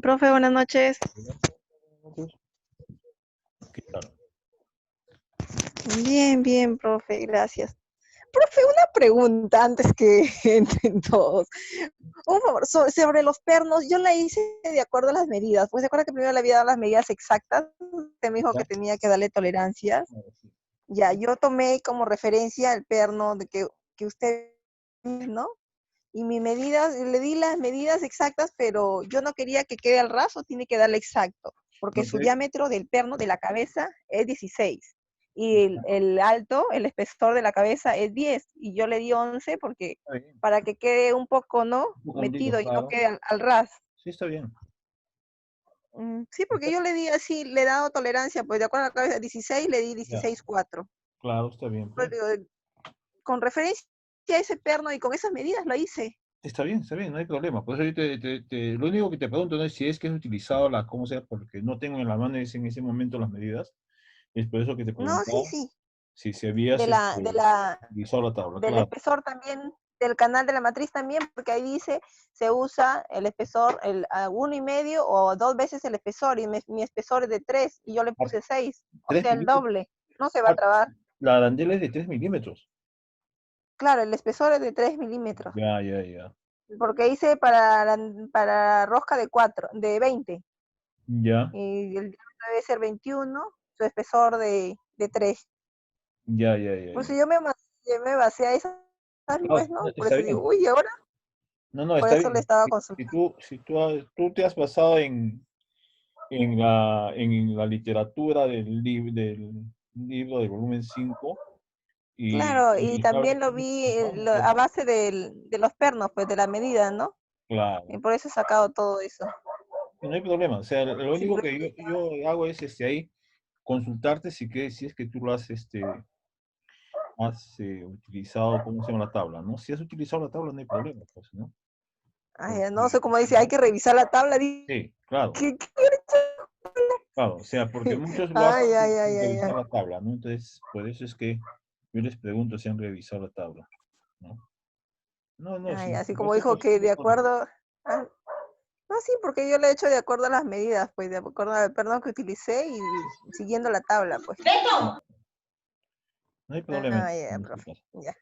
Profe, buenas noches. ¿Qué tal? Bien, bien, profe, gracias. Profe, una pregunta antes que entren todos. Un favor, sobre los pernos, yo la hice de acuerdo a las medidas. Pues se acuerda que primero le había dado las medidas exactas. Usted me dijo que ¿Ya? tenía que darle tolerancias. Ahora sí. Ya, yo tomé como referencia el perno que usted, ¿no? Y mi medida, le di las medidas exactas, pero yo no quería que quede al ras, tiene que darle exacto, porque No su te... diámetro del perno de la cabeza es 16 y el alto, el espesor de la cabeza es 10 y yo le di 11 porque Está bien. para que quede un poco, ¿no? Un poco hundido, Metido y no claro. quede al ras. Sí, está bien. Sí, porque yo le di así, le he dado tolerancia, pues de acuerdo a la cabeza 16, le di Ya, 16,4. claro, está bien, pues. Con referencia a ese perno y con esas medidas lo hice. Está bien, no hay problema. Por eso yo lo único que te pregunto no es si es que has utilizado la, cómo sea, porque no tengo en la mano en ese momento las medidas. Es por eso que te No, sí, preguntaba sí. si habías De la, de la, utilizado la tabla, del claro. espesor también, del canal de la matriz también, porque ahí dice, se usa el espesor, el 1,5 o 2 veces el espesor, y mi espesor es de 3, y yo le Ah, puse 6, o 3 sea, el milímetros. doble, no se va a Ah, trabar. la arandela es de 3 milímetros. Claro, el espesor es de 3 milímetros, Ya, ya, ya. porque hice para rosca de 4, de 20, Ya, y el diámetro debe ser 21, su espesor de 3. ya, ya, ya, Por ya. eso yo me basé a esas, pues, Claro, ¿no? Por está eso digo, bien. uy, ahora, No, no, por está eso le bien. estaba Si consultando. tú te has basado en la literatura del libro de volumen 5 Claro, y y sabes también lo cómo vi utilizar, no hay a problema. base de los pernos, pues de la medida, ¿no? Claro, Y por eso he sacado todo eso. y no hay problema. O sea, lo Sí, único por eso que le estaba. yo hago es ahí consultarte si es que tú lo has, utilizado, ¿cómo se llama la tabla? ¿No? Si has utilizado la tabla, no hay problema, pues, ¿no? Ay, no sé Porque, cómo dice, hay que revisar la tabla. sí, claro, ¿Qué? claro. O sea, porque muchos lo hacen Ay, ay, ay, sin ay, revisar ay. la tabla, ¿no? Entonces, por eso es que yo les pregunto si han revisado la tabla, ¿no? No, no, Ay, sí, así en como ese dijo caso que no hay de problema. acuerdo. Ah, no, sí, porque yo le he hecho de acuerdo a las medidas, pues de acuerdo al perno que utilicé y siguiendo la tabla, pues. Claro, no hay problema Ah, ya, en este profe. caso. Ya.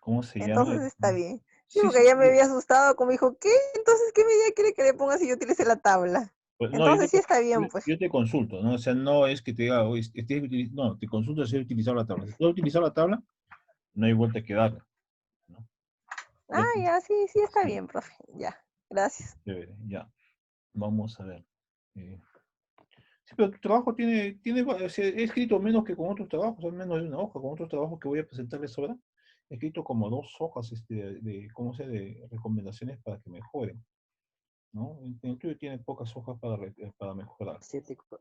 ¿Cómo se llama? Entonces está bien. Sí, Sí, sí, porque ya me sí. había asustado, como dijo, ¿qué? Entonces, ¿qué medida quiere que le ponga si yo utilicé la tabla? Pues, no, Entonces sí está bien, pues. yo te consulto, ¿no? O sea, no es que te diga, oye, no, te consulto si he utilizado la tabla. Si tú has utilizado la tabla, no hay vuelta que darle, ¿no? Ah, Entonces, ya, sí, sí está sí, bien, profe. Ya, gracias. chévere, ya. Vamos a ver. Eh, sí, pero tu trabajo o sea, he escrito menos que con otros trabajos, al menos de una hoja, con otros trabajos que voy a presentarles ahora. He escrito como 2 hojas ¿cómo se de recomendaciones para que mejoren, ¿no? El tuyo tiene pocas hojas para mejorar,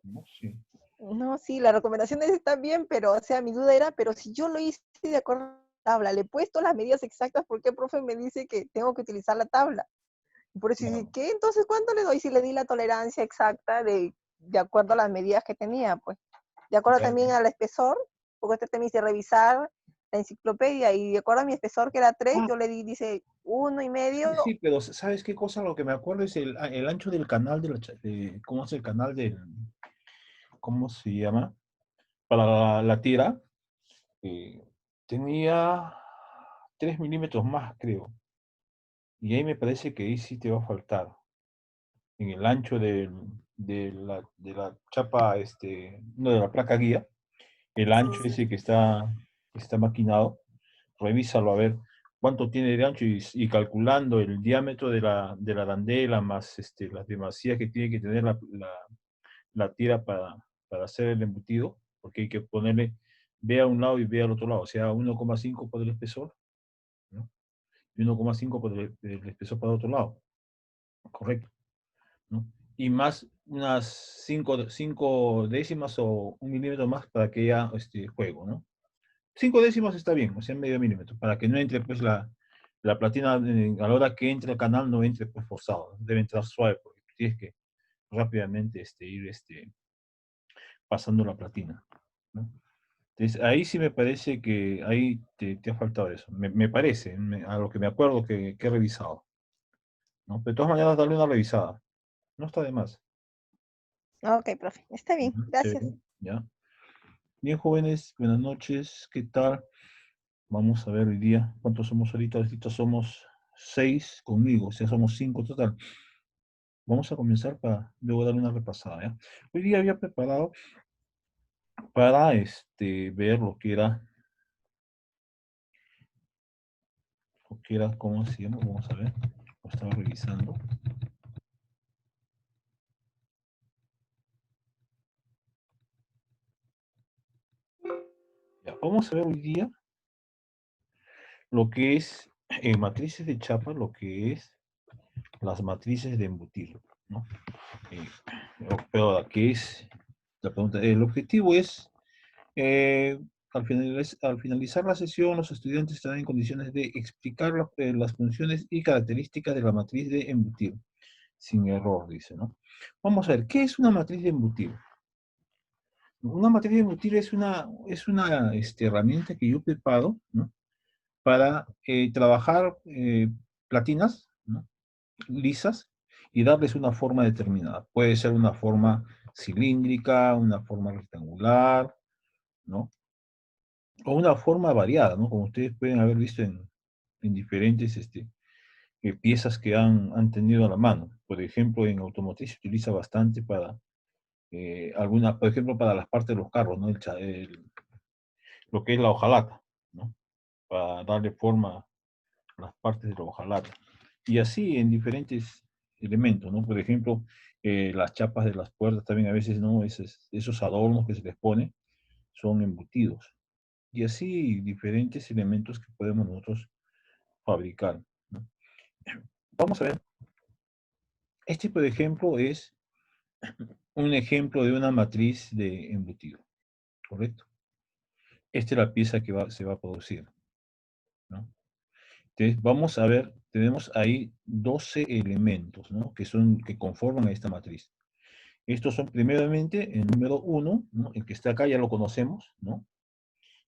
¿no? Sí. No, sí, las recomendaciones están bien, pero, o sea, mi duda era, pero si yo lo hice de acuerdo a la tabla, le he puesto las medidas exactas, ¿por qué el profe me dice que tengo que utilizar la tabla? Y por eso dije, Claro. ¿qué? Entonces, ¿cuánto le doy si le di la tolerancia exacta de acuerdo a las medidas que tenía? Pues, de acuerdo Ya, también ya. al espesor, porque usted también dice revisar la enciclopedia, y de acuerdo a mi espesor, que era 3, Ah, yo le di, dice, 1,5. sí, sí, pero ¿sabes qué cosa? Lo que me acuerdo es el ancho del canal ¿cómo es el canal ¿cómo se llama? Para la tira, eh, tenía 3 milímetros más, creo. Y ahí me parece que ahí sí te va a faltar. En el ancho de la chapa, no, de la placa guía, el Sí, ancho sí. ese que está maquinado, revísalo a ver cuánto tiene de ancho y calculando el diámetro de la arandela más las demasías que tiene que tener la tira para hacer el embutido, porque hay que ponerle B a un lado y B al otro lado, o sea, 1,5 por el espesor, ¿no? Y 1,5 por el espesor para el otro lado, correcto, ¿no? Y más unas 5 décimas o 1 milímetro más para que haya juego, ¿no? 5 décimas está bien, o sea, medio milímetro, para que no entre pues la platina, a la hora que entre el canal no entre pues forzado, debe entrar suave, porque tienes que rápidamente ir pasando la platina, ¿no? Entonces, ahí sí me parece que ahí te ha faltado eso, me parece, a lo que me acuerdo que he revisado, ¿no? Pero de todas maneras, darle una revisada, No está de más. Ok, profe, está bien, Ujú, gracias. chévere, ¿ya? Bien, jóvenes, buenas noches, ¿qué tal? Vamos a ver hoy día cuántos somos ahorita. Ahorita somos 6 conmigo, o sea, somos 5 total. Vamos a comenzar para luego dar una repasada, ¿ya? Hoy día había preparado para ver ¿cómo se llama? Vamos a ver, lo estaba revisando. Ya, vamos a ver hoy día lo que es matrices de chapa, lo que es las matrices de embutir, ¿no? Eh, pero ¿qué es la pregunta? El objetivo es, eh, al finalizar la sesión, los estudiantes estarán en condiciones de explicar las funciones y características de la matriz de embutir, sin error, dice, ¿no? Vamos a ver, ¿qué es una matriz de embutir? Una matriz de embutir es una herramienta que yo preparo, ¿no? Para trabajar platinas, ¿no? Lisas y darles una forma determinada. Puede ser una forma cilíndrica, una forma rectangular, ¿no? O una forma variada, ¿no? Como ustedes pueden haber visto en diferentes piezas que han tenido a la mano. Por ejemplo, en automotriz se utiliza bastante para por ejemplo, para las partes de los carros, ¿no? Lo que es la hojalata, ¿no? Para darle forma a las partes de la hojalata. Y así en diferentes elementos, ¿no? Por ejemplo, las chapas de las puertas también a veces, ¿no? Esos adornos que se les pone son embutidos. Y así diferentes elementos que podemos nosotros fabricar, ¿no? Vamos a ver. Este, por ejemplo, es un ejemplo de una matriz de embutido, ¿correcto? Esta es la pieza que se va a producir, ¿no? Entonces, vamos a ver, tenemos ahí 12 elementos, ¿no? Que conforman esta matriz. Estos son primeramente el número 1, ¿no? El que está acá ya lo conocemos, ¿no?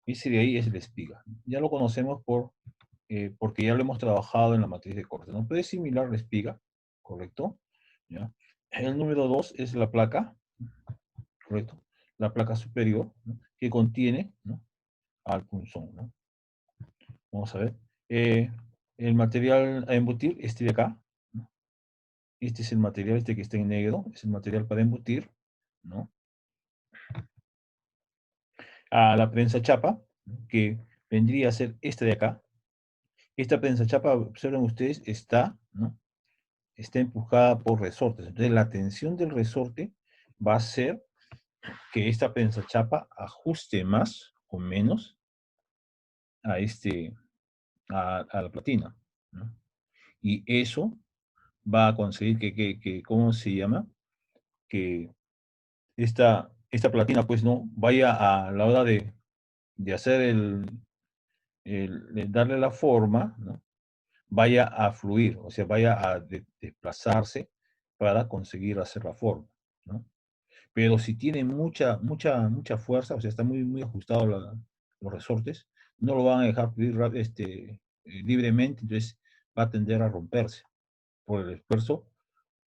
Ese de ahí es la espiga. Ya lo conocemos porque ya lo hemos trabajado en la matriz de corte, ¿no? Pero es similar la espiga, ¿correcto? ¿Ya? El número 2 es la placa, ¿correcto? La placa superior, ¿no? Que contiene, ¿no? Al punzón, ¿no? Vamos a ver. Eh, el material a embutir, este de acá, ¿no? Este es el material, este que está en negro, es el material para embutir, ¿no? A la prensa chapa, que vendría a ser esta de acá. Esta prensa chapa, observen ustedes, ¿no? Está empujada por resortes. Entonces, la tensión del resorte va a ser que esta prensa chapa ajuste más o menos a, a la platina, ¿no? Y eso va a conseguir ¿cómo se llama? Que esta platina, pues, no vaya a la hora de hacer de darle la forma, ¿no? Vaya a fluir, o sea, vaya a desplazarse para conseguir hacer la forma, ¿no? Pero si tiene mucha fuerza, o sea, está muy ajustado los resortes, no lo van a dejar fluir libremente, entonces va a tender a romperse por el esfuerzo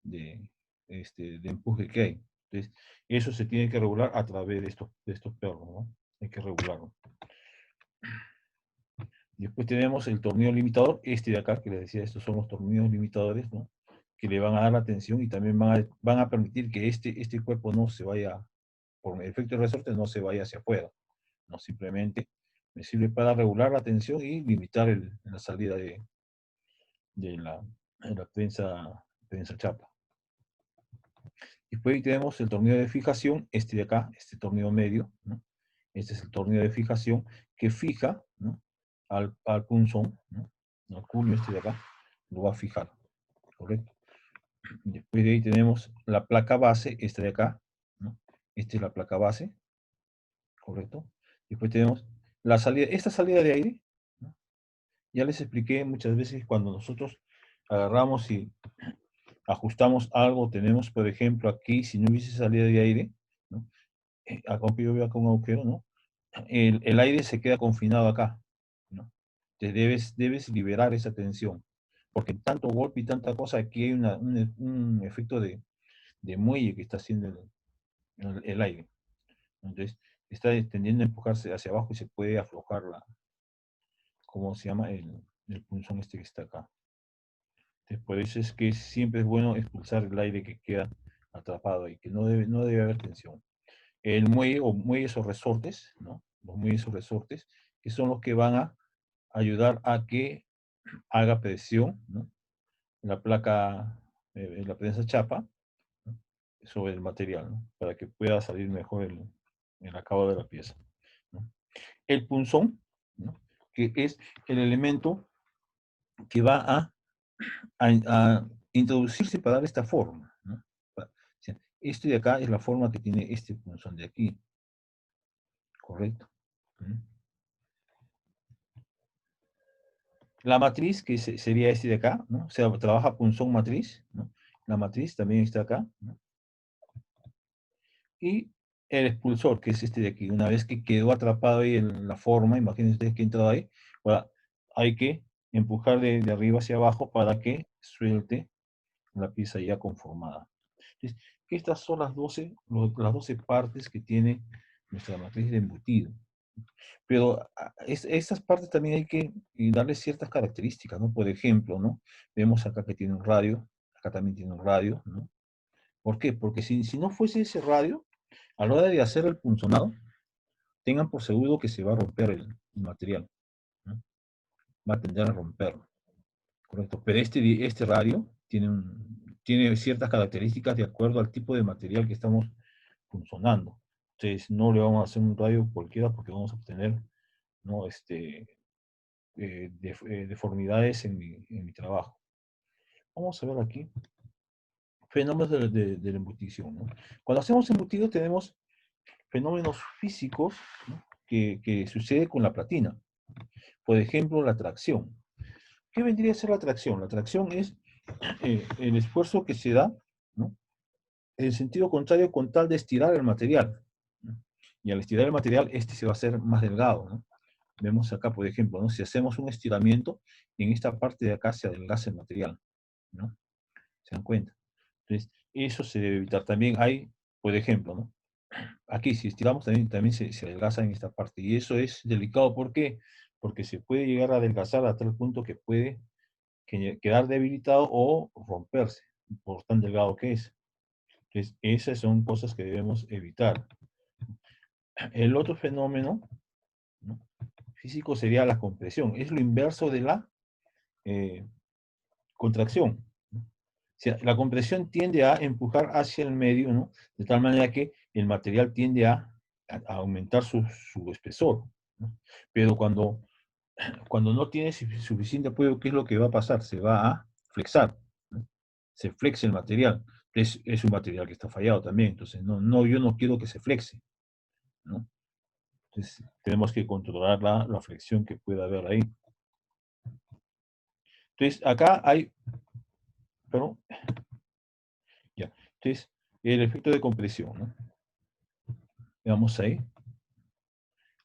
de, de empuje que hay. Entonces, eso se tiene que regular a través de estos perros, ¿no? Hay que regularlo. Después tenemos el tornillo limitador, este de acá, que les decía, estos son los tornillos limitadores, ¿no? Que le van a dar la tensión y también van a permitir que este cuerpo no se vaya, por efecto de resorte, no se vaya hacia afuera, ¿no? Simplemente me sirve para regular la tensión y limitar la salida de la prensa chapa. Después tenemos el tornillo de fijación, este de acá, este tornillo medio, ¿no? Este es el tornillo de fijación que fija, ¿no? al punzón, ¿no? Al cuño este de acá, lo va a fijar, ¿correcto? Después de ahí tenemos la placa base, esta de acá, ¿no? Esta es la placa base, ¿correcto? Después tenemos esta salida de aire, ¿no? Ya les expliqué muchas veces cuando nosotros agarramos y ajustamos algo, tenemos, por ejemplo, aquí, si no hubiese salida de aire, ¿no? Acá yo veo acá un agujero, ¿no? El aire se queda confinado acá, ¿no? Te debes liberar esa tensión, porque tanto golpe y tanta cosa, aquí hay un efecto de muelle que está haciendo el aire. Entonces, está tendiendo a empujarse hacia abajo y se puede aflojar ¿cómo se llama? El punzón este que está acá. Entonces, por eso es que siempre es bueno expulsar el aire que queda atrapado ahí, que no debe haber tensión. El muelle o muelles o resortes, ¿no? Los muelles o resortes, que son los que van a ayudar a que haga presión, ¿no? En la placa, en la prensa chapa, ¿no? Sobre el material, ¿no? Para que pueda salir mejor el acabado de la pieza, ¿no? El punzón, ¿no? Que es el elemento que va a introducirse para dar esta forma, ¿no? O sea, este de acá es la forma que tiene este punzón de aquí, ¿correcto? ¿Mm? La matriz, que sería este de acá, ¿no? O sea, trabaja punzón matriz, ¿no? La matriz también está acá, ¿no? Y el expulsor, que es este de aquí. Una vez que quedó atrapado ahí en la forma, imagínense ustedes que entró ahí, ahora hay que empujar de arriba hacia abajo para que suelte la pieza ya conformada. Entonces, estas son las 12 partes que tiene nuestra matriz de embutido. Pero estas partes también hay que darle ciertas características, ¿no? Por ejemplo, ¿no? Vemos acá que tiene un radio, acá también tiene un radio, ¿no? ¿Por qué? Porque si no fuese ese radio, a la hora de hacer el punzonado, tengan por seguro que se va a romper el material, ¿no? Va a tender a romperlo, ¿correcto? Pero este radio tiene ciertas características de acuerdo al tipo de material que estamos punzonando. Entonces, no le vamos a hacer un radio cualquiera porque vamos a obtener, ¿no? Deformidades en mi trabajo. Vamos a ver aquí fenómenos de la embutición, ¿no? Cuando hacemos embutido tenemos fenómenos físicos, ¿no? que sucede con la platina. Por ejemplo, la tracción. ¿Qué vendría a ser la tracción? La tracción es el esfuerzo que se da, ¿no? En sentido contrario con tal de estirar el material, ¿no? Y al estirar el material, este se va a hacer más delgado, ¿no? Vemos acá, por ejemplo, ¿no? Si hacemos un estiramiento, en esta parte de acá se adelgaza el material, ¿no? ¿Se dan cuenta? Entonces, eso se debe evitar. También hay, por ejemplo, ¿no? Aquí, si estiramos, también se adelgaza en esta parte. Y eso es delicado. ¿Por qué? Porque se puede llegar a adelgazar a tal punto que puede quedar debilitado o romperse, por tan delgado que es. Entonces, esas son cosas que debemos evitar. El otro fenómeno, ¿no? Físico sería la compresión. Es lo inverso de la eh, contracción, ¿no? O sea, la compresión tiende a empujar hacia el medio, ¿no? De tal manera que el material tiende a aumentar su espesor, ¿no? Pero cuando no tiene suficiente apoyo, ¿qué es lo que va a pasar? Se va a flexar, ¿no? Se flexa el material. Es un material que está fallado también, entonces yo no quiero que se flexe, ¿no? Entonces tenemos que controlar la flexión que pueda haber ahí. Entonces acá hay, perdón, ya, entonces el efecto de compresión, ¿no? Veamos ahí,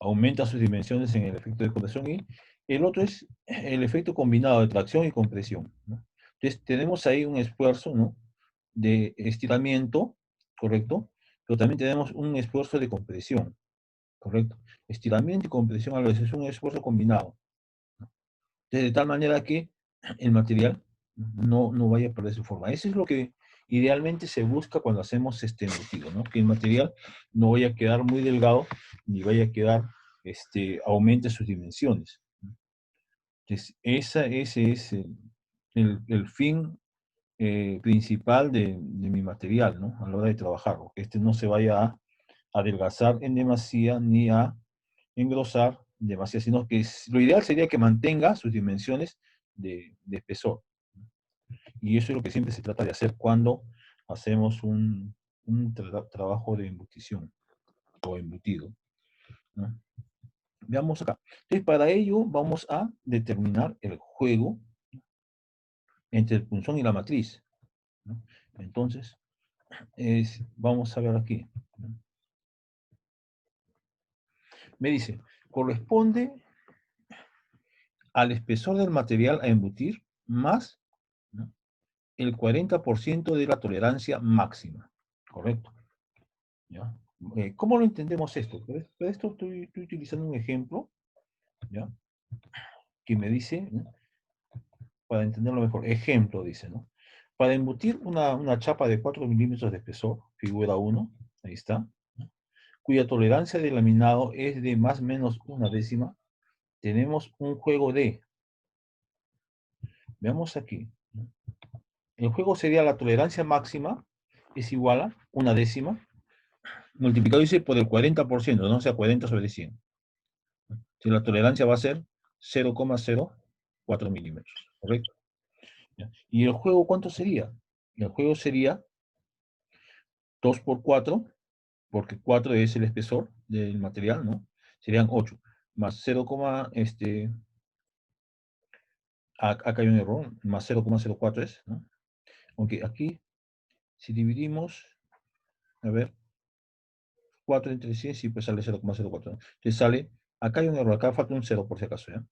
aumenta sus dimensiones en el efecto de compresión y el otro es el efecto combinado de tracción y compresión, ¿no? Entonces tenemos ahí un esfuerzo, ¿no? De estiramiento, ¿correcto? Pero también tenemos un esfuerzo de compresión, ¿correcto? Estiramiento y compresión a la vez es un esfuerzo combinado, ¿no? De tal manera que el material no vaya a perder su forma. Eso es lo que idealmente se busca cuando hacemos este embutido, ¿no? Que el material no vaya a quedar muy delgado ni vaya a quedar, aumente sus dimensiones. Entonces, ese es el fin principal de mi material, ¿no? A la hora de trabajarlo, que este no se vaya a adelgazar en demasía ni a engrosar demasiado, sino que lo ideal sería que mantenga sus dimensiones de espesor. Y eso es lo que siempre se trata de hacer cuando hacemos un trabajo de embutición o embutido, ¿no? Veamos acá. Entonces, para ello vamos a determinar el juego entre el punzón y la matriz, ¿no? Entonces, vamos a ver aquí, ¿no? Me dice, corresponde al espesor del material a embutir más, ¿no? el 40% de la tolerancia máxima. ¿Correcto? ¿Ya? ¿Cómo lo entendemos esto? Para esto estoy utilizando un ejemplo, ¿ya? Que me dice, ¿no? Para entenderlo mejor, ejemplo dice, ¿no? Para embutir una chapa de 4 milímetros de espesor, figura 1, ahí está, ¿no? Cuya tolerancia de laminado es de más o menos una décima, tenemos un juego de, veamos aquí, ¿no? El juego sería la tolerancia máxima, es igual a una décima, multiplicado dice por el 40%, ¿no? O sea, 40 sobre 100. Si la tolerancia va a ser 0,04 milímetros, ¿correcto? ¿Ya? ¿Y el juego cuánto sería? El juego sería 2 por 4, porque 4 es el espesor del material, ¿no? Serían 8, más 0, acá hay un error, más 0,04 es, ¿no? Aunque aquí, si dividimos, a ver, 4 entre 100, sí, pues sale 0,04, ¿no? Entonces sale, acá hay un error, acá falta un 0 por si acaso, ¿ya?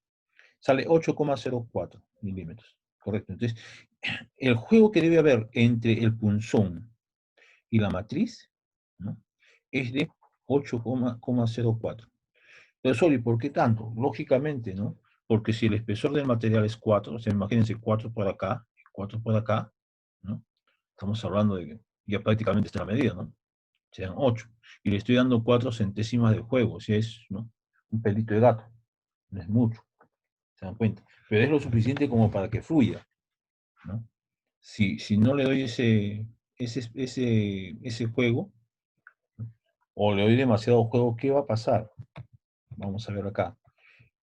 Sale 8,04 milímetros, correcto. Entonces, el juego que debe haber entre el punzón y la matriz, ¿no? Es de 8,04. Pero, sorry, ¿por qué tanto? Lógicamente, ¿no? Porque si el espesor del material es 4, o sea, imagínense 4 por acá, 4 por acá, ¿no? Estamos hablando de que ya prácticamente está la medida, ¿no? Sean 8. Y le estoy dando 4 centésimas de juego, o sea, es, ¿no? Un pelito de gato, no es mucho, se dan cuenta. Pero es lo suficiente como para que fluya, ¿no? Si no le doy ese juego, ¿no? O le doy demasiado juego, ¿qué va a pasar? Vamos a ver acá.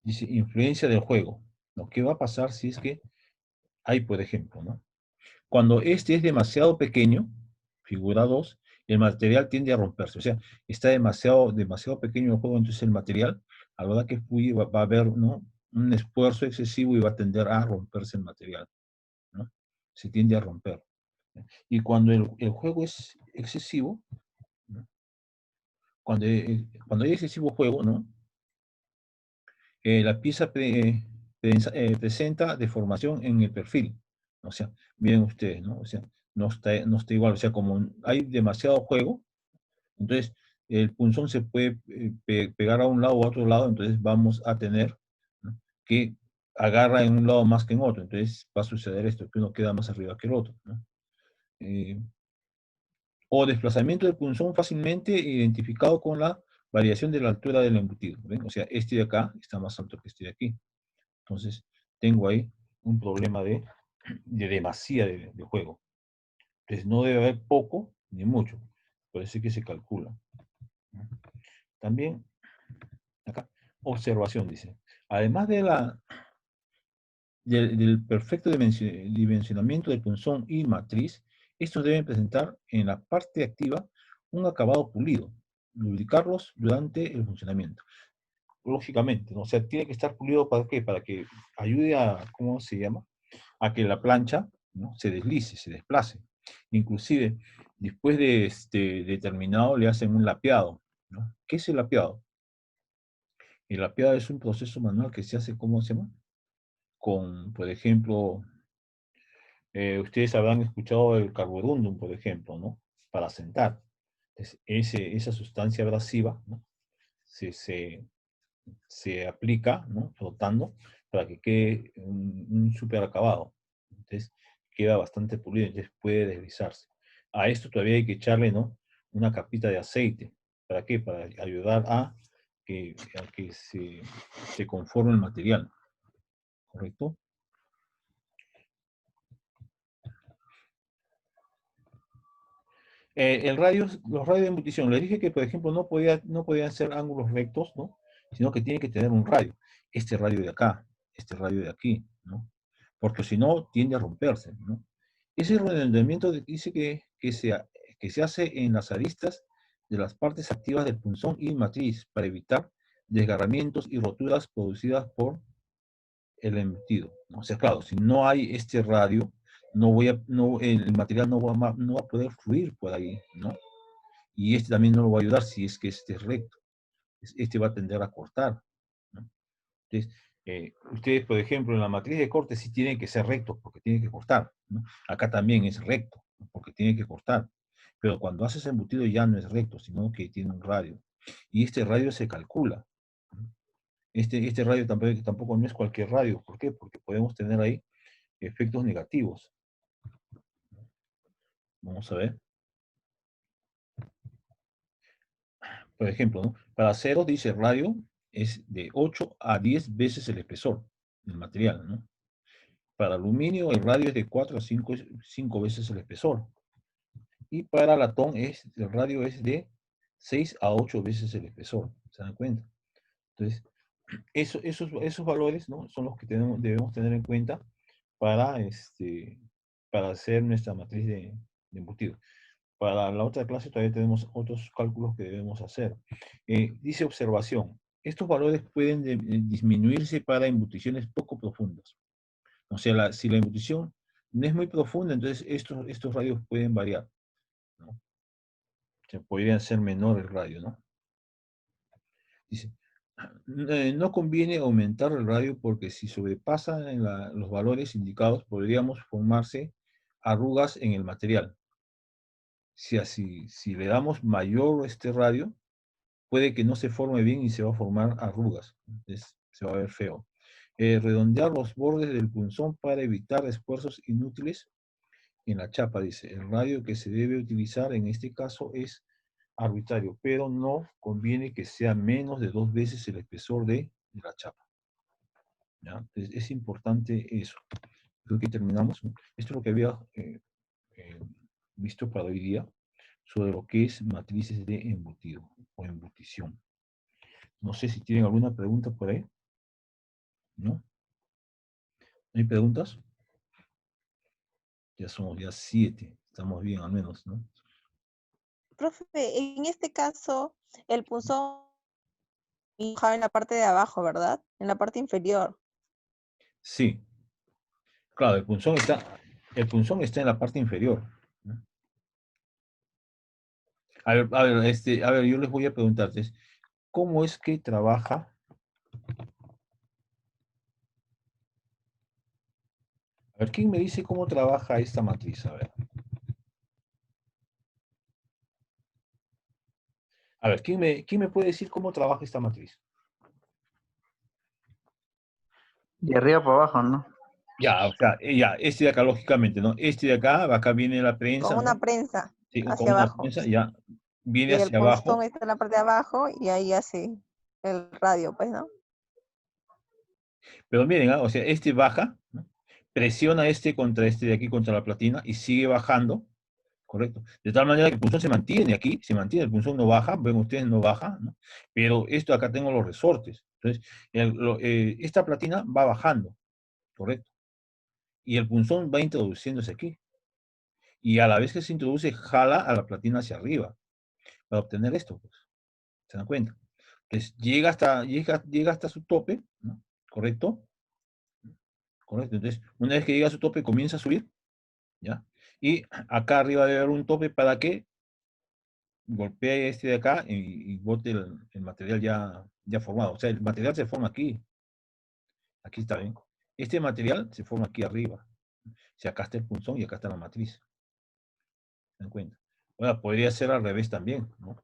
Dice, influencia del juego, ¿no? ¿Qué va a pasar si es que hay, por ejemplo, ¿no? Cuando este es demasiado pequeño, figura 2, el material tiende a romperse. O sea, está demasiado pequeño el juego, entonces el material, a la hora que fluye, va a haber, ¿no? Un esfuerzo excesivo y va a tender a romperse el material, ¿no? Se tiende a romper. Y cuando el juego es excesivo, ¿no? Cuando hay excesivo juego, ¿no? La pieza presenta deformación en el perfil. O sea, miren ustedes, ¿no? O sea, no está igual. O sea, como hay demasiado juego, entonces el punzón se puede pegar a un lado o a otro lado, entonces vamos a tener, ¿no? Que agarra en un lado más que en otro. Entonces va a suceder esto, que uno queda más arriba que el otro, ¿no? Eh, o desplazamiento del punzón fácilmente identificado con la variación de la altura del embutido. ¿Ven? O sea, este de acá está más alto que este de aquí. Entonces, tengo ahí un problema de demasía de juego. Entonces, no debe haber poco ni mucho. Por eso es que se calcula. También, acá, observación, dice. Además del perfecto dimensionamiento del punzón y matriz, estos deben presentar en la parte activa un acabado pulido, lubricarlos durante el funcionamiento. Lógicamente, ¿no? O sea, tiene que estar pulido ¿para qué? Para que ayude a, ¿cómo se llama? A que la plancha, ¿no? Se deslice, se desplace. Inclusive, después de terminado, le hacen un lapeado, ¿no? ¿Qué es el lapeado? El lapeado es un proceso manual que se hace, ¿cómo se llama? Con, por ejemplo, ustedes habrán escuchado el carborundum, por ejemplo, ¿no? Para sentar. Esa sustancia abrasiva, ¿no? Se aplica, ¿no? Flotando, para que quede un súper acabado. Entonces, queda bastante pulido, entonces puede deslizarse. A esto todavía hay que echarle, ¿no? Una capita de aceite. ¿Para qué? Para ayudar a que se conforme el material. ¿Correcto? Los radios de embutición, les dije que, por ejemplo, no podían ser ángulos rectos, ¿no? Sino que tiene que tener un radio. Este radio de acá, este radio de aquí, ¿no? Porque si no, tiende a romperse, ¿no? Ese redondeamiento dice que se hace en las aristas de las partes activas del punzón y matriz para evitar desgarramientos y roturas producidas por el embutido, ¿no? O sea, claro, si no hay este radio, el material no va a poder fluir por ahí, ¿no? Y este también no lo va a ayudar si es que este es recto. Este va a tender a cortar, ¿no? Entonces, Ustedes, por ejemplo, en la matriz de corte sí tienen que ser rectos porque tienen que cortar, ¿no? Acá también es recto, ¿no? Porque tiene que cortar. Pero cuando haces embutido ya no es recto, sino que tiene un radio. Y este radio se calcula, ¿no? Este radio tampoco no es cualquier radio. ¿Por qué? Porque podemos tener ahí efectos negativos. Vamos a ver. Por ejemplo, ¿no? Para acero dice el radio es de 8 a 10 veces el espesor del material, ¿no? Para aluminio el radio es de 4 a 5 veces el espesor. Y para latón el radio es de 6 a 8 veces el espesor. ¿Se dan cuenta? Entonces, esos valores, ¿no? Son los que debemos tener en cuenta para, para hacer nuestra matriz de embutido. Para la otra clase todavía tenemos otros cálculos que debemos hacer. Dice observación. Estos valores pueden disminuirse para embuticiones poco profundas. O sea, si la embutición no es muy profunda, entonces estos radios pueden variar, ¿no? O sea, podrían ser menor el radio, ¿no? Dice, no conviene aumentar el radio porque si sobrepasan los valores indicados podríamos formarse arrugas en el material. Si le damos mayor este radio, puede que no se forme bien y se va a formar arrugas. Entonces, se va a ver feo. Redondear los bordes del punzón para evitar esfuerzos inútiles en la chapa, dice. El radio que se debe utilizar en este caso es arbitrario, pero no conviene que sea menos de 2 veces el espesor de la chapa, ¿ya? Entonces, es importante eso. Creo que terminamos. Esto es lo que había eh, visto para hoy día sobre lo que es matrices de embutido o embutición. No sé si tienen alguna pregunta por ahí. ¿No? ¿No hay preguntas? Ya somos ya 7. Estamos bien al menos, ¿no? Profe, en este caso, el punzón dibujaba en la parte de abajo, ¿verdad? En la parte inferior. Sí. Claro, el punzón está en la parte inferior, ¿no? A ver, yo les voy a preguntarles, ¿cómo es que trabaja? A ver, ¿quién me dice cómo trabaja esta matriz? A ver, ¿quién me puede decir cómo trabaja esta matriz? De arriba para abajo, ¿no? Ya, o sea, ya, este de acá, lógicamente, ¿no? Este de acá viene la prensa, Con una ¿no? prensa Sí, con hacia una abajo. prensa, ya, viene Y el hacia punzón abajo, está en la parte de abajo y ahí hace el radio, pues, ¿no? pero miren, o sea, este baja, ¿no? Presiona este contra este de aquí, contra la platina, y sigue bajando, ¿correcto? De tal manera que el punzón se mantiene aquí, se mantiene, el punzón no baja, ven ustedes, no baja, ¿no? Pero esto acá tengo los resortes. Entonces, esta platina va bajando, ¿correcto? Y el punzón va introduciéndose aquí. Y a la vez que se introduce, jala a la platina hacia arriba para obtener esto, pues. ¿Se dan cuenta? Entonces, llega hasta su tope, ¿no? ¿Correcto? Correcto. Entonces, una vez que llega a su tope, comienza a subir, ¿ya? Y acá arriba debe haber un tope para que golpee este de acá y bote el material ya formado. O sea, el material se forma aquí. Aquí está bien. Este material se forma aquí arriba. Si acá está el punzón y acá está la matriz. ¿Se dan cuenta? Ahora, podría ser al revés también, ¿no?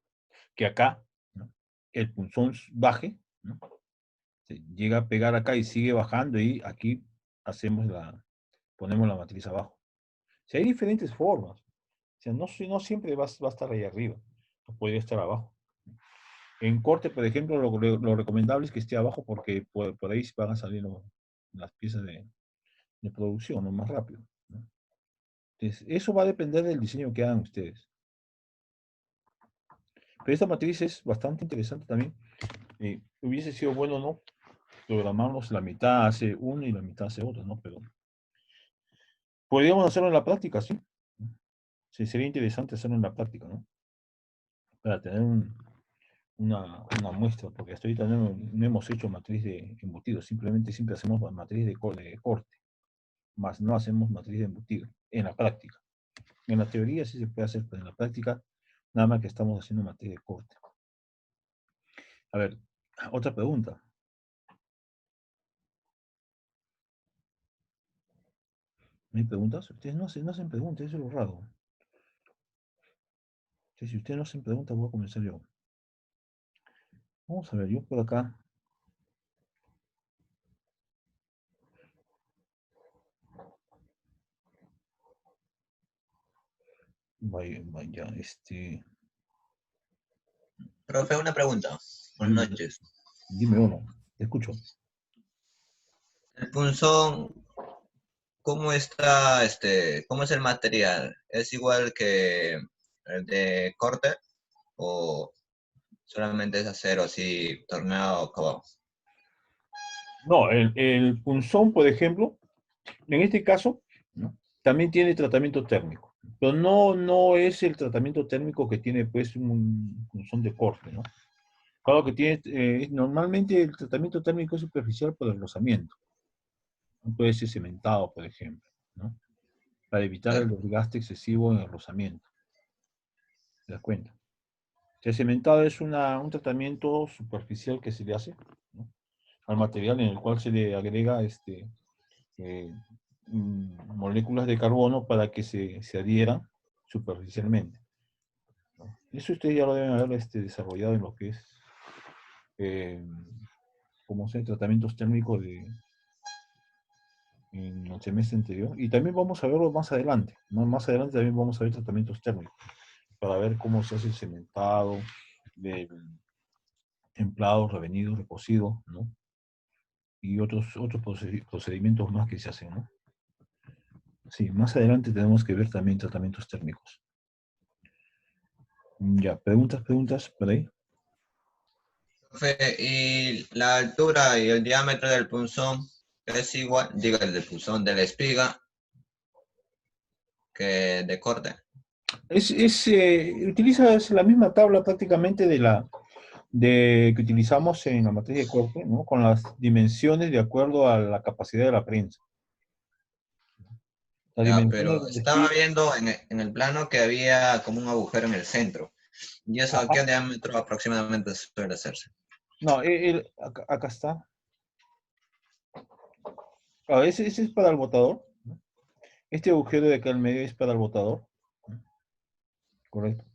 Que acá, ¿no? El punzón baje, ¿no? Se llega a pegar acá y sigue bajando y aquí ponemos la matriz abajo. O sea, hay diferentes formas. O sea, no siempre va a estar ahí arriba. Podría estar abajo. En corte, por ejemplo, lo recomendable es que esté abajo porque por ahí van a salir las piezas de producción, ¿no? Más rápido, ¿no? Entonces, eso va a depender del diseño que hagan ustedes. Pero esta matriz es bastante interesante también. Hubiese sido bueno, ¿no? Programarnos la mitad hace uno y la mitad hace otro, ¿no? Pero podríamos hacerlo en la práctica, ¿sí? Sí, sería interesante hacerlo en la práctica, ¿no? Para tener una muestra, porque hasta ahorita no hemos hecho matriz de embutido, simplemente siempre hacemos matriz de corte, más no hacemos matriz de embutido en la práctica. En la teoría sí se puede hacer, pero en la práctica nada más que estamos haciendo matriz de corte. A ver, otra pregunta. ¿Me hay preguntas? Ustedes no hacen preguntas, eso es lo raro. Si ustedes no hacen preguntas, voy a comenzar yo. Vamos a ver, yo por acá. Vaya, vaya, Profe, una pregunta. Buenas dime, noches. dime uno, te escucho. El punzón, ¿cómo está, cómo es el material? ¿Es igual que el de corte o solamente es acero así, torneado o acabado? No, el punzón, por ejemplo, en este caso, ¿no? También tiene tratamiento térmico, pero no es el tratamiento térmico que tiene pues un punzón de corte, ¿no? Claro que tiene, normalmente el tratamiento térmico es superficial por el rozamiento. No puede ser cementado, por ejemplo, ¿no? Para evitar el Claro. desgaste excesivo en el rozamiento. ¿Te das cuenta? El cementado es un tratamiento superficial que se le hace, ¿no? Al material en el cual se le agrega eh, moléculas de carbono para que se adhieran superficialmente, ¿no? Eso ustedes ya lo deben haber desarrollado en lo que es, eh, como se tratamientos térmicos en el semestre anterior. Y también vamos a verlo más adelante, ¿no? Más adelante también vamos a ver tratamientos térmicos para ver cómo se hace el cementado, el templado, revenido, recocido, ¿no? Y otros procedimientos más que se hacen, ¿no? Sí, más adelante tenemos que ver también tratamientos térmicos. Ya, preguntas por ahí. Profe, ¿y la altura y el diámetro del punzón es igual, digo, el del punzón de la espiga que de corte? Utilizas la misma tabla prácticamente que utilizamos en la materia de corte, ¿no? Con las dimensiones de acuerdo a la capacidad de la prensa. Las Ya, dimensiones pero del estaba espiga. viendo en el plano que había como un agujero en el centro. ¿Y eso a Ajá. qué diámetro aproximadamente suele hacerse? No, acá está. Claro, ese es para el botador, ¿no? Este agujero de acá al medio es para el botador, ¿no? Correcto.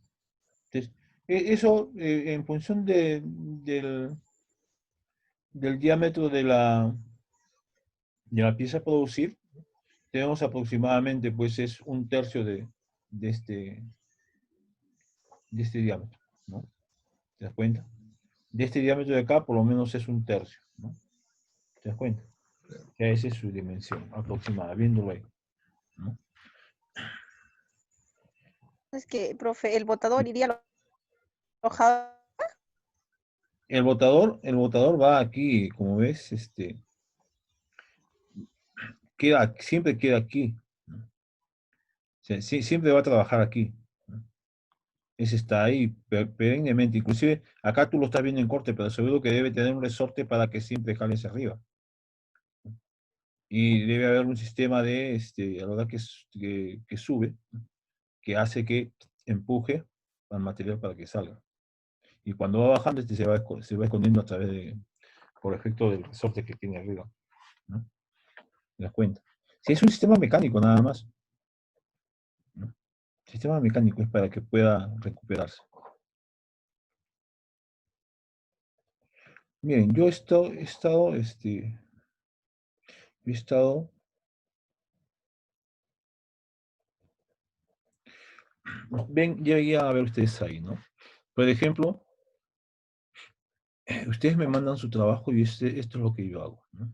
Entonces, eso en función del diámetro de la pieza a producir, tenemos aproximadamente, pues es un tercio de este, de este diámetro, ¿no? ¿Te das cuenta? De este diámetro de acá, por lo menos es un tercio, ¿no? ¿Te das cuenta? Ya esa es su dimensión aproximada, viéndolo ahí, ¿no? Es que, profe, el botador iría alojado. El botador va aquí, como ves, siempre queda aquí, ¿no? O sea, siempre va a trabajar aquí, ¿no? Ese está ahí perennemente. Inclusive acá tú lo estás viendo en corte, pero seguro que debe tener un resorte para que siempre jale hacia arriba. Y debe haber un sistema a la hora que sube, que hace que empuje al material para que salga. Y cuando va bajando, se va escondiendo por efecto del resorte que tiene arriba, ¿no? ¿Te das cuenta? Si es un sistema mecánico nada más, ¿no? Sistema mecánico es para que pueda recuperarse. Miren, yo he estado, ven, ya a ver ustedes ahí, ¿no? Por ejemplo, ustedes me mandan su trabajo y esto es lo que yo hago, ¿no?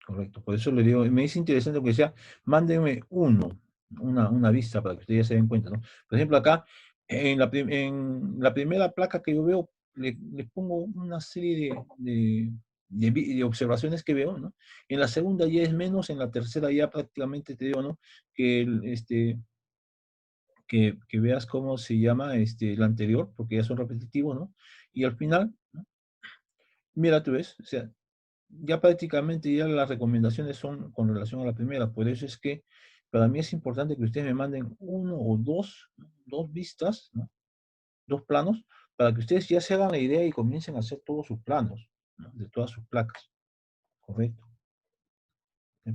Correcto, por eso le digo, me es interesante que sea, mándenme una vista para que ustedes se den cuenta, ¿no? Por ejemplo, acá, en la primera placa que yo veo, le pongo una serie de observaciones que veo, ¿no? En la segunda ya es menos, en la tercera ya prácticamente te digo, ¿no? Que, que veas cómo se llama el anterior, porque ya son repetitivos, ¿no? Y al final, ¿no? Mira, tú ves, o sea, ya prácticamente ya las recomendaciones son con relación a la primera. Por eso es que para mí es importante que ustedes me manden uno o dos vistas, ¿no? Dos planos, para que ustedes ya se hagan la idea y comiencen a hacer todos sus planos, ¿no? De todas sus placas. Correcto.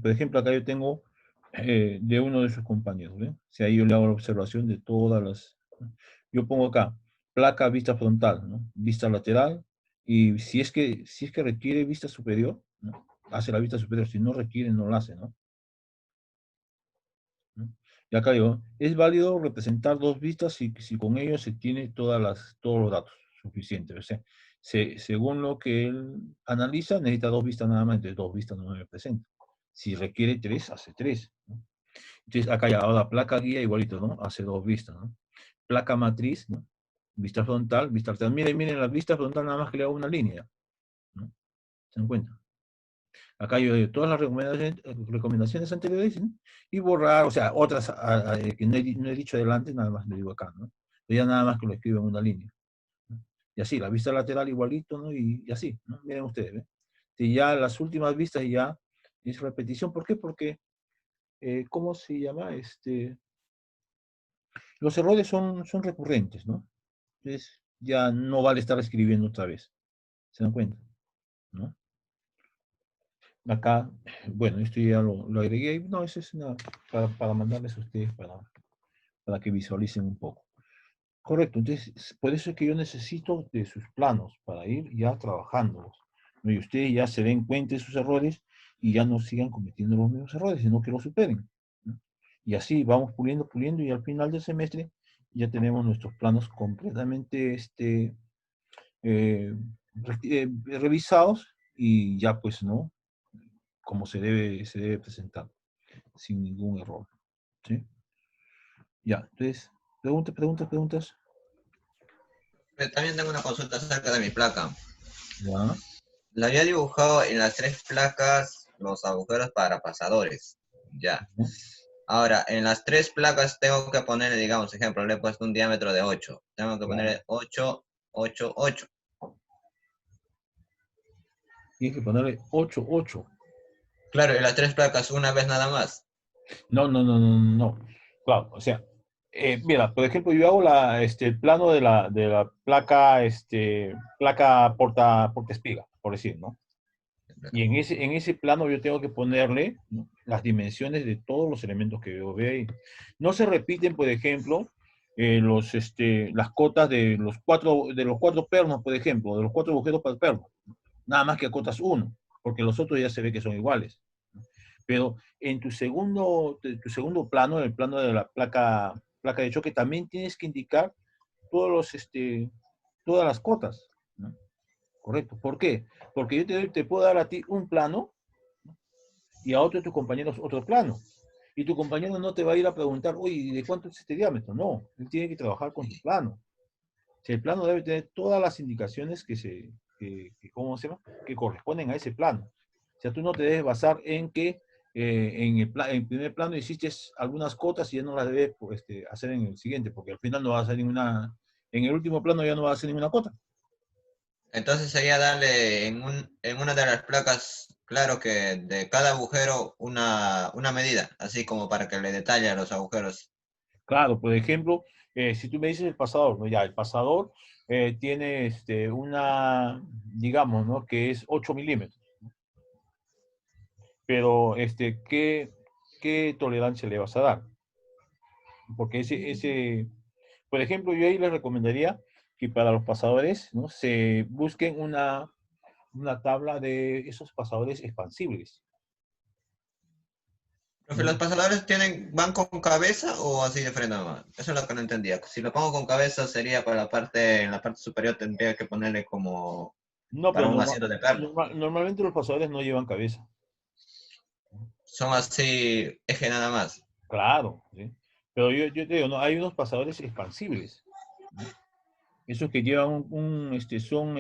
Por ejemplo, acá yo tengo de uno de sus compañeros. ¿Ve? O sea, ahí yo le hago la observación de todas las... Yo pongo acá, placa vista frontal, ¿no? Vista lateral, y si es que requiere vista superior, ¿no? Hace la vista superior, si no requiere, no la hace, ¿no? ¿No? Y acá digo, es válido representar dos vistas si con ello se tiene todos los datos suficientes. O sea, según lo que él analiza, necesita dos vistas nada más, entonces dos vistas no me representa. Si requiere tres, hace tres, ¿no? Entonces acá ya, ahora placa guía igualito, ¿no? Hace dos vistas, ¿no? Placa matriz, ¿no? Vista frontal, vista lateral. Miren, la vista frontal nada más que le hago una línea, ¿no? ¿Se dan cuenta? Acá yo doy todas las recomendaciones anteriores, ¿no? Y borrar, o sea, otras que no he dicho adelante, nada más le digo acá, ¿no? Pero ya nada más que lo escribo en una línea, ¿no? Y así, la vista lateral igualito, ¿no? Y así, ¿no? Miren ustedes, ¿ven? Y ya las últimas vistas ya es repetición. ¿Por qué? Porque, ¿cómo se llama? Los errores son recurrentes, ¿no? Entonces ya no vale estar escribiendo otra vez. ¿Se dan cuenta? ¿No? Acá, bueno, esto ya lo agregué. No, eso es para mandarles a ustedes para que visualicen un poco. Correcto, entonces por eso es que yo necesito de sus planos para ir ya trabajándolos, ¿no? Y ustedes ya se den cuenta de sus errores y ya no sigan cometiendo los mismos errores, sino que los superen, ¿no? Y así vamos puliendo, puliendo y al final del semestre ya tenemos nuestros planos completamente eh, revisados y ya pues, ¿no? Como se debe presentar, sin ningún error, ¿sí? Ya, entonces, preguntas. También tengo una consulta acerca de mi placa. Ya. La había dibujado en las tres placas los agujeros para pasadores. Ya. ¿No? Ahora, en las tres placas tengo que poner, digamos, ejemplo, le he puesto un diámetro de 8. Tengo que Ya. poner 8, 8, 8. Tienes que ponerle 8, 8. Claro, y las tres placas una vez nada más. No, no, no, no, no. Claro, o sea, mira, por ejemplo, yo hago el plano de la placa, placa porta espiga, por decir, ¿no? Y en ese plano yo tengo que ponerle, ¿no?, las dimensiones de todos los elementos que yo veo ahí. No se repiten, por ejemplo, las cotas de los cuatro pernos, por ejemplo, de los cuatro agujeros para el perno. Nada más que acotas uno, porque los otros ya se ve que son iguales, ¿no? Pero en tu segundo plano, el plano de la placa de choque, también tienes que indicar todas las cotas, ¿no? Correcto. ¿Por qué? Porque yo te puedo dar a ti un plano y a otro de tus compañeros otro plano. Y tu compañero no te va a ir a preguntar, oye, ¿de cuánto es este diámetro? No, él tiene que trabajar con tu plano. O sea, el plano debe tener todas las indicaciones ¿cómo se llama? Que corresponden a ese plano. O sea, tú no te debes basar en que en primer plano hiciste algunas cotas y ya no las debes hacer en el siguiente, porque al final no vas a hacer en el último plano ya no vas a hacer ninguna cota. Entonces sería darle en una de las placas, claro que de cada agujero una medida, así como para que le detalle a los agujeros. Claro, por ejemplo, si tú me dices el pasador, ¿no? Ya, el pasador tiene digamos, ¿no? Que es 8 milímetros. Pero, ¿qué tolerancia le vas a dar? Porque por ejemplo, yo ahí les recomendaría que para los pasadores, ¿no?, se busquen una tabla de esos pasadores expansibles, Profe, ¿los ¿no? pasadores van con cabeza o así de frente nomás? Eso es lo que no entendía. Si lo pongo con cabeza sería en la parte superior tendría que ponerle como No, para pero un asiento de perno. normalmente los pasadores no llevan cabeza. Son así, eje nada más. Claro, ¿sí? Pero yo te digo, no, hay unos pasadores expansibles, ¿no? Esos que llevan son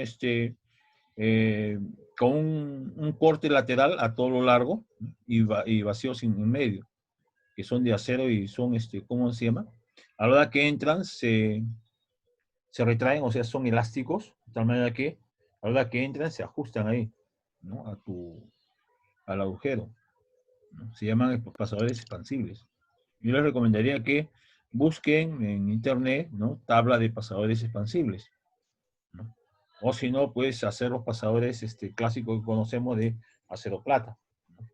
eh, con un corte lateral a todo lo largo, ¿no?, y vacíos en medio, que son de acero y son, ¿cómo se llama? A la hora que entran, se retraen, o sea, son elásticos, de tal manera que a la hora que entran se ajustan ahí, ¿no? Al agujero, ¿no? Se llaman pasadores expansibles. Yo les recomendaría que busquen en internet, ¿no?, tabla de pasadores expansibles, ¿no? O si no, puedes hacer los pasadores clásicos que conocemos de acero plata, ¿no?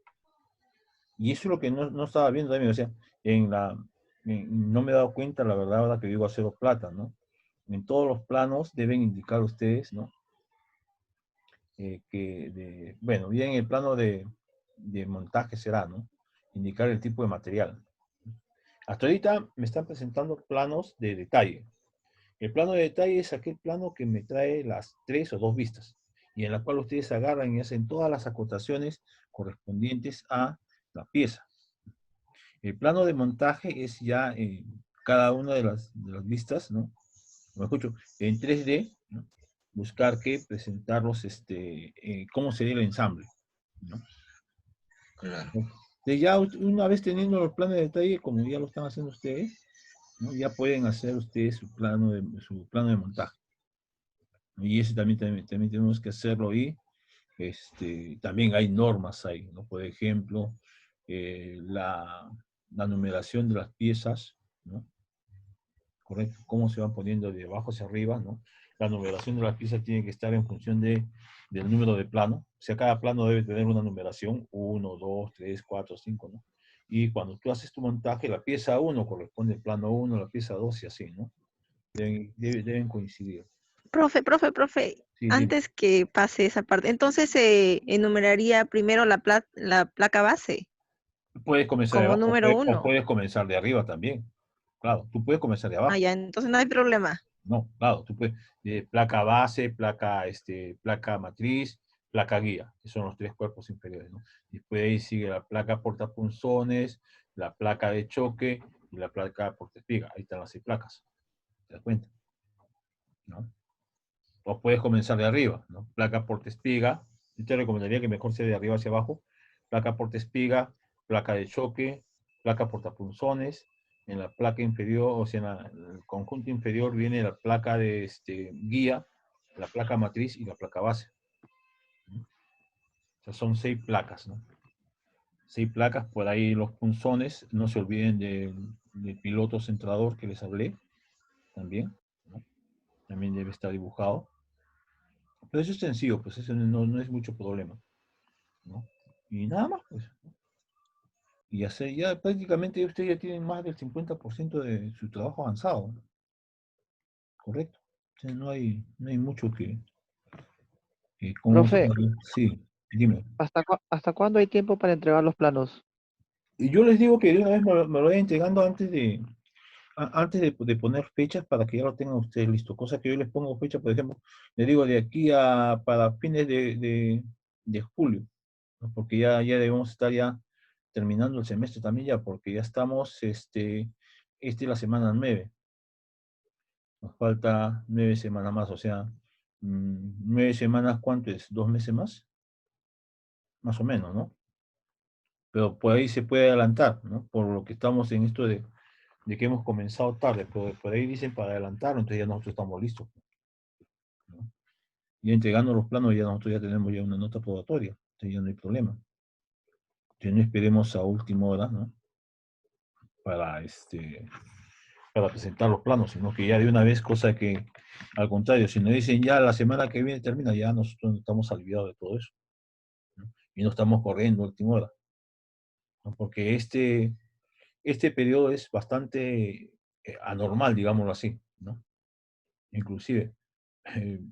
Y eso es lo que no estaba viendo también, o sea, en no me he dado cuenta, la verdad, ahora que digo acero plata, ¿no? En todos los planos deben indicar ustedes, ¿no? Bueno, bien el plano de montaje será, ¿no? Indicar el tipo de material. Hasta ahorita me están presentando planos de detalle. El plano de detalle es aquel plano que me trae las 3 o 2 vistas y en la cual ustedes agarran y hacen todas las acotaciones correspondientes a la pieza. El plano de montaje es ya cada una de las vistas, ¿no? Me escucho, en 3D, ¿no? Buscar que presentarlos, cómo sería el ensamble, ¿no? Claro. Entonces ya una vez teniendo los planos de detalle, como ya lo están haciendo ustedes, ¿no? Ya pueden hacer ustedes su plano de montaje. Y ese también tenemos que hacerlo y también hay normas ahí, ¿no? Por ejemplo, la numeración de las piezas, ¿no? Correcto, cómo se van poniendo de abajo hacia arriba, ¿no? La numeración de las piezas tiene que estar en función del número de plano. O sea, cada plano debe tener una numeración, 1, 2, 3, 4, 5, ¿no? Y cuando tú haces tu montaje, la pieza 1 corresponde al plano 1, la pieza 2 y así, ¿no? Deben coincidir. Profe, Sí, dime. antes que pase esa parte, entonces se enumeraría primero la placa base Puedes comenzar de como abajo número o uno. puedes comenzar de arriba también. Claro, tú puedes comenzar de Ah, abajo. ya, entonces no hay problema. No, claro, tú puedes, placa base, placa matriz, placa guía, que son los 3 cuerpos inferiores, ¿no? Después ahí sigue la placa portapunzones, la placa de choque y la placa portaespiga. Ahí están las 6 placas, ¿te das cuenta? ¿No? O puedes comenzar de arriba, ¿no? Placa portaespiga, yo te recomendaría que mejor sea de arriba hacia abajo, placa portaespiga, placa de choque, placa portapunzones, en la placa inferior, o sea, en el conjunto inferior viene la placa de guía, la placa matriz y la placa base. ¿No? O sea, son 6 placas, ¿no? 6 placas, por ahí los punzones, no se olviden del piloto centrador que les hablé, también, ¿no? También debe estar dibujado. Pero eso es sencillo, pues eso no es mucho problema, ¿no? Y nada más, pues. Y hacer, ya prácticamente ustedes ya tienen más del 50% de su trabajo avanzado, ¿no? ¿Correcto? O sea, no hay mucho ¿cómo se Profe, llama? Sí, dime. ¿hasta cuándo hay tiempo para entregar los planos? Y yo les digo que de una vez me lo vayan entregando antes de poner fechas para que ya lo tengan ustedes listo. Cosa que yo les pongo fecha, por ejemplo, les digo de aquí para fines de julio, ¿no? Porque ya debemos estar ya terminando el semestre también ya, porque ya estamos, es la semana 9. Nos falta 9 semanas más, o sea, 9 semanas, ¿cuánto es? ¿2 meses más? Más o menos, ¿no? Pero por ahí se puede adelantar, ¿no? Por lo que estamos en esto de que hemos comenzado tarde, pero por ahí dicen para adelantarlo, entonces ya nosotros estamos listos, ¿no? Ya entregando los planos, ya nosotros ya tenemos ya una nota probatoria, entonces ya no hay problema. Entonces no esperemos a última hora, ¿no? Para, para presentar los planos, sino que ya de una vez, cosa que, al contrario, si nos dicen ya la semana que viene termina, ya nosotros estamos aliviados de todo eso, ¿no? Y no estamos corriendo a última hora, ¿no? Porque este periodo es bastante anormal, digámoslo así, ¿no? Inclusive,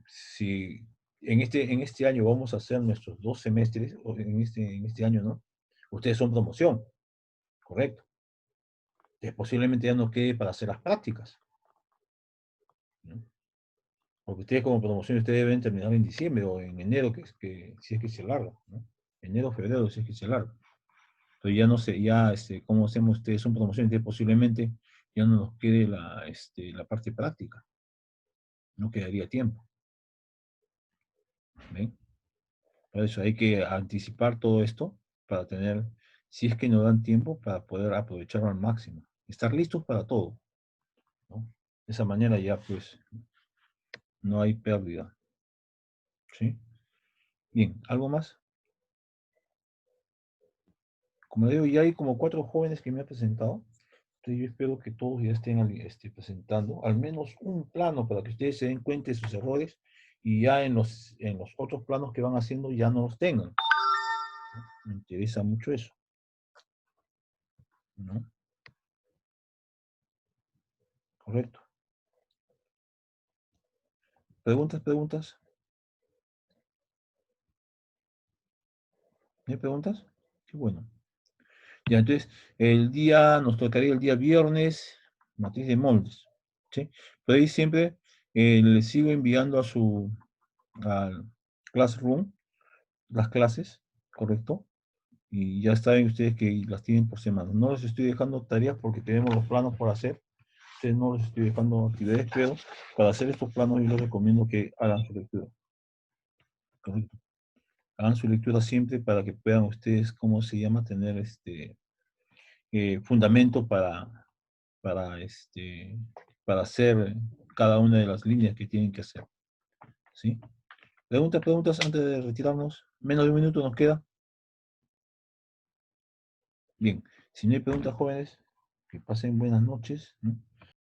si en este año vamos a hacer nuestros 2 semestres, o en este año, ¿no? Ustedes son promoción, correcto. Entonces, posiblemente ya no quede para hacer las prácticas, ¿no? Porque ustedes como promoción, ustedes deben terminar en diciembre o en enero, si es que se larga, ¿no? Enero, febrero, si es que se larga. Entonces ya no sé, ya, ¿cómo hacemos? Ustedes son promoción, entonces posiblemente ya no nos quede la parte práctica, no quedaría tiempo, ¿ven? Por eso hay que anticipar todo esto para tener, si es que nos dan tiempo, para poder aprovecharlo al máximo. Estar listos para todo, ¿no? De esa manera ya, pues, no hay pérdida, ¿sí? Bien, ¿algo más? Como digo, ya hay como 4 jóvenes que me han presentado. Entonces yo espero que todos ya estén presentando al menos un plano para que ustedes se den cuenta de sus errores y ya en los otros planos que van haciendo ya no los tengan, ¿no? Me interesa mucho eso. ¿no? Correcto. ¿Preguntas, preguntas? ¿No hay preguntas? Qué bueno. Ya, entonces, nos tocaría el día viernes, matriz de moldes, ¿sí? Pero ahí siempre les sigo enviando al Classroom las clases, ¿correcto? Y ya saben ustedes que las tienen por semana. No les estoy dejando tareas porque tenemos los planos por hacer. Ustedes no les estoy dejando actividades, pero para hacer estos planos yo les recomiendo que hagan su lectura, ¿correcto? Hagan su lectura siempre para que puedan ustedes, ¿cómo se llama? Tener fundamento para para hacer cada una de las líneas que tienen que hacer. ¿Sí? Preguntas antes de retirarnos. Menos de un minuto nos queda. Bien, si no hay preguntas, jóvenes, que pasen buenas noches, ¿no?